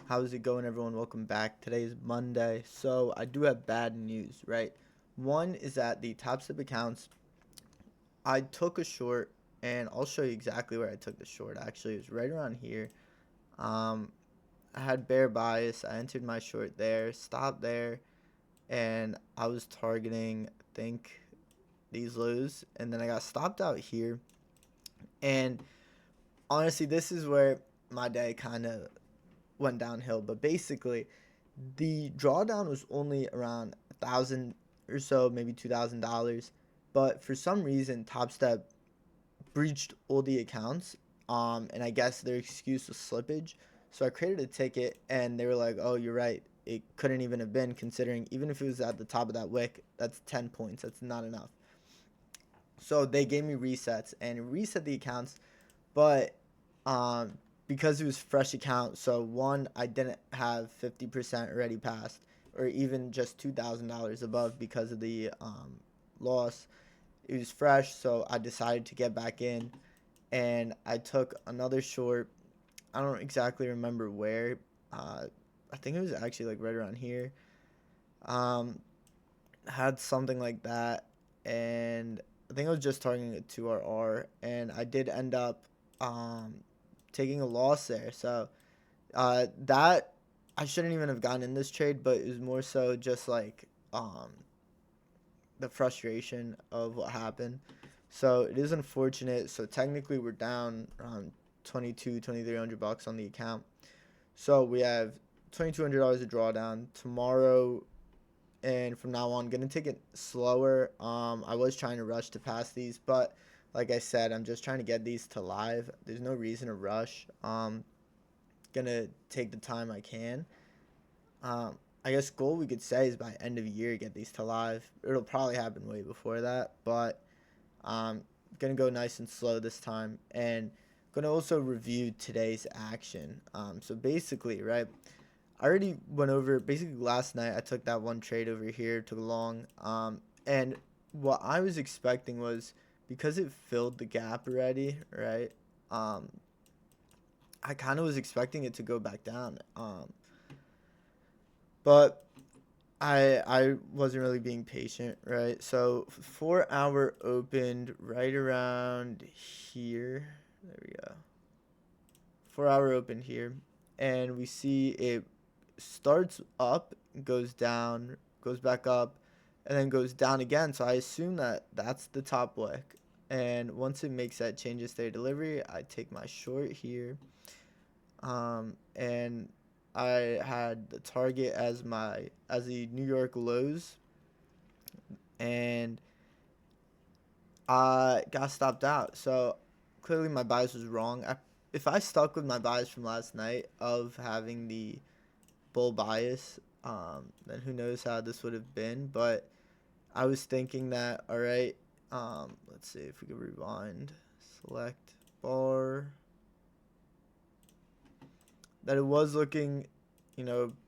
How's it going, everyone? Welcome back. Today is Monday, so I do have bad news, right? One is that the TopStep accounts, I took a short, and I'll show you exactly where I took the short. Actually, it was right around here. Um, I had bear bias. I entered my short there, stopped there, and I was targeting, I think, these lows, and then I got stopped out here. And honestly, this is where my day kind of went downhill. But basically, the drawdown was only around 1,000 or so, maybe $2,000. But for some reason, TopStep breached all the accounts. And I guess their excuse was slippage. So I created a ticket, and they were like, "Oh, you're right. It couldn't even have been, considering even if it was at the top of that wick, that's 10 points. That's not enough." So they gave me resets and reset the accounts, but um, because it was fresh account, so one, I didn't have 50% already passed, or even just $2,000 above because of the loss. It was fresh, so I decided to get back in, and I took another short. I don't exactly remember where. I think it was actually like right around here. Um, had something like that, and I think I was just targeting a 2RR, and I did end up um, taking a loss there. So that I shouldn't even have gotten in this trade, but it was more so just like the frustration of what happened. So it is unfortunate. So technically we're down around 2,300 bucks on the account. So we have $2,200 a drawdown tomorrow, and from now on, gonna take it slower. I was trying to rush to pass these, but like I said, I'm just trying to get these to live. There's no reason to rush. Gonna take the time I can. I guess goal we could say is by end of year get these to live. It'll probably happen way before that, but um, gonna go nice and slow this time, and gonna also review today's action. So basically, right, I already went over basically last night. I took that one trade over here, took a long, and what I was expecting was because it filled the gap already, right? Um, I kind of was expecting it to go back down, but I wasn't really being patient, right? So 4 hour opened right around here. There we go. 4 hour opened here, and we see it starts up, goes down, goes back up, and then goes down again. So I assume that that's the top wick. And once it makes that change of state delivery, I take my short here. And I had the target as the New York lows, and I got stopped out. So clearly my bias was wrong. If I stuck with my bias from last night of having the bull bias, then who knows how this would have been. But I was thinking that, all right, let's see if we can rewind, select bar, that it was looking,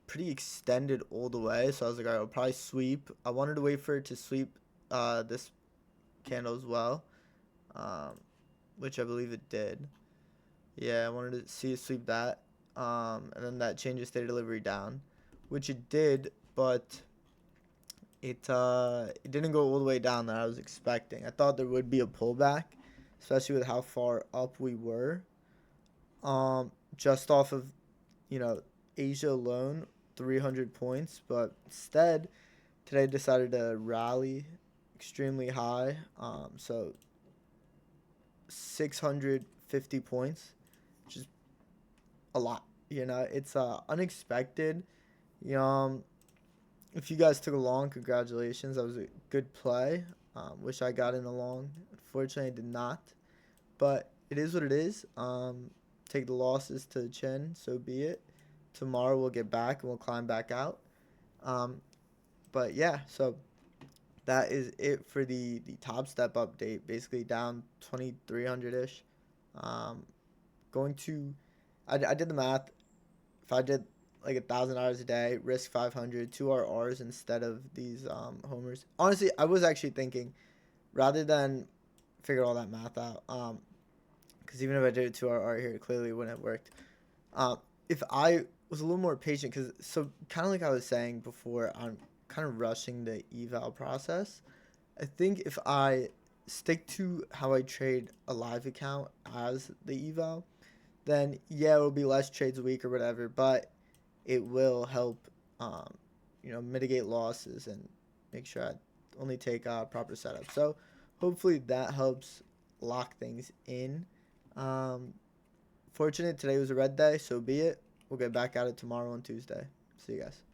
pretty extended all the way. So I was like, all right, I'll probably sweep. I wanted to wait for it to sweep this candle as well, um, which I believe it did. Yeah, I wanted to see it sweep that, and then that changes state of delivery down, which it did, but it didn't go all the way down that I was expecting. I thought there would be a pullback, especially with how far up we were. Just off of you know Asia alone, 300 points, but instead today decided to rally extremely high. So 650 points, which is a lot. It's unexpected. You know, if you guys took a long, congratulations. That was a good play. Wish I got in a long. Unfortunately, I did not. But it is what it is. Take the losses to the chin. So be it. Tomorrow we'll get back and we'll climb back out. Um, but yeah, so that is it for the TopStep update. Basically down 2,300 ish. Um, going to, I did the math. If I did like $1,000 a day, risk 500, two RRs instead of these homers. Honestly, I was actually thinking rather than figure all that math out. Because even if I did a two RR here, it clearly wouldn't have worked. Um, if I was a little more patient because so kind of like I was saying before, I'm kind of rushing the eval process. I think if I stick to how I trade a live account as the eval, then yeah, it'll be less trades a week or whatever, but it will help, um, mitigate losses and make sure I only take proper setup. So hopefully that helps lock things in. Um, Fortunate today was a red day, so be it. We'll get back at it tomorrow on Tuesday. See you guys.